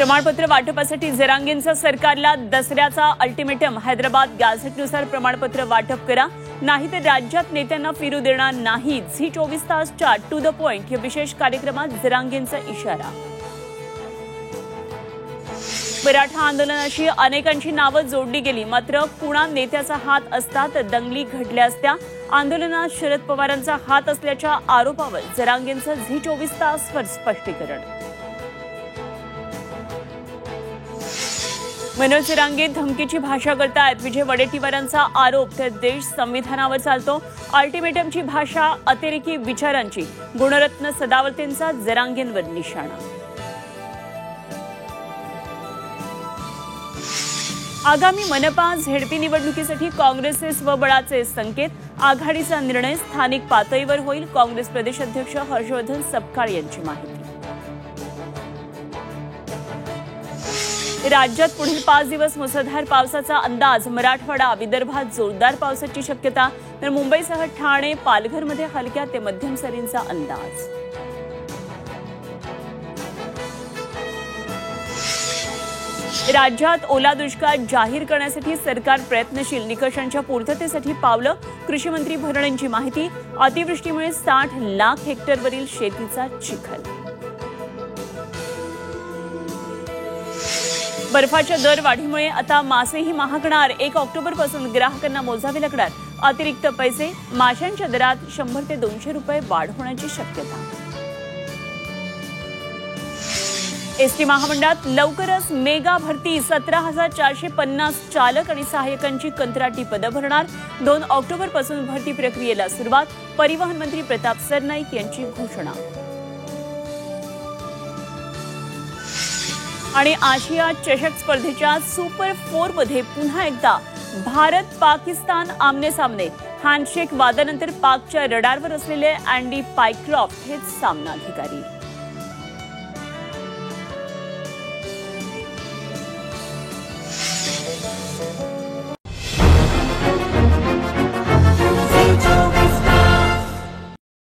प्रमाणपत्र वाटपासाठी जरांगेंचा सरकारला दसऱ्याचा अल्टिमेटम। हैदराबाद गॅझेटनुसार प्रमाणपत्र वाटप करा, नाहीतर राज्यात नेत्यांना फिरू देणार नाही। झी 24 तासच्या टू द पॉइंट या विशेष कार्यक्रमात जरांगेंचा इशारा। मराठा आंदोलनाशी अनेकांची नावं जोडली गेली, मात्र कुणा नेत्याचा हात असता तर दंगली घडल्या असत्या। आंदोलनात शरद पवारांचा हात असल्याच्या आरोपावर जरांगेंचं झी 24 तासवर स्पष्टीकरण। मनोज जरांगे धमकीची भाषा करतायत, विजय वडेट्टीवारांचा आरोप। तर देश संविधानावर चालतो, अल्टिमेटमची भाषा अतिरेकी विचारांची। गुणरत्न सदावर्तेंचा जरांगेंवर निशाणा। आगामी मनपा झेडपी निवडणुकीसाठी काँग्रेसचे स्वबळाचे संकेत। आघाडीचा निर्णय स्थानिक पातळीवर होईल, काँग्रेस प्रदेश अध्यक्ष हर्षवर्धन सपकाळ यांची माहिती। राज्यात पुढील 5 दिवस मुसळधार पावसाचा अंदाज। मराठवाडा विदर्भात जोरदार पावसाची शक्यता, तर मुंबईसह ठाणे पालघरमध्ये हलक्या ते मध्यम सरींचा अंदाज। राज्यात ओला दुष्काळ जाहीर करण्यासाठी सरकार प्रयत्नशील, निकषांच्या पूर्ततेसाठी पावलं। कृषी मंत्री भरण यांची माहिती। अतिवृष्टीमुळे 60 लाख हेक्टरवरील शेतीचा चिखल। बर्फाच्या दरवाढीमुळे आता मासेही महागणार। 1 ऑक्टोबरपासून ग्राहकांना मोजावे लागणार अतिरिक्त पैसे। माशांच्या दरात 100 ते 200 रुपये वाढ होण्याची शक्यता। एसटी महामंडळात लवकरच मेगा भरती। 17,450 चालक आणि सहाय्यकांची कंत्राटी पदं भरणार। 2 ऑक्टोबरपासून भरती प्रक्रियेला सुरुवात। परिवहन मंत्री प्रताप सरनाईक यांची घोषणा। आणि आशिया चषक स्पर्धेच्या सुपर 4 मध्ये पुन्हा एकदा भारत पाकिस्तान आमने सामने। हँडशेक वादानंतर पाकच्या रडारवर असलेले अँडी पायक्रॉफ्ट हेच सामनाधिकारी।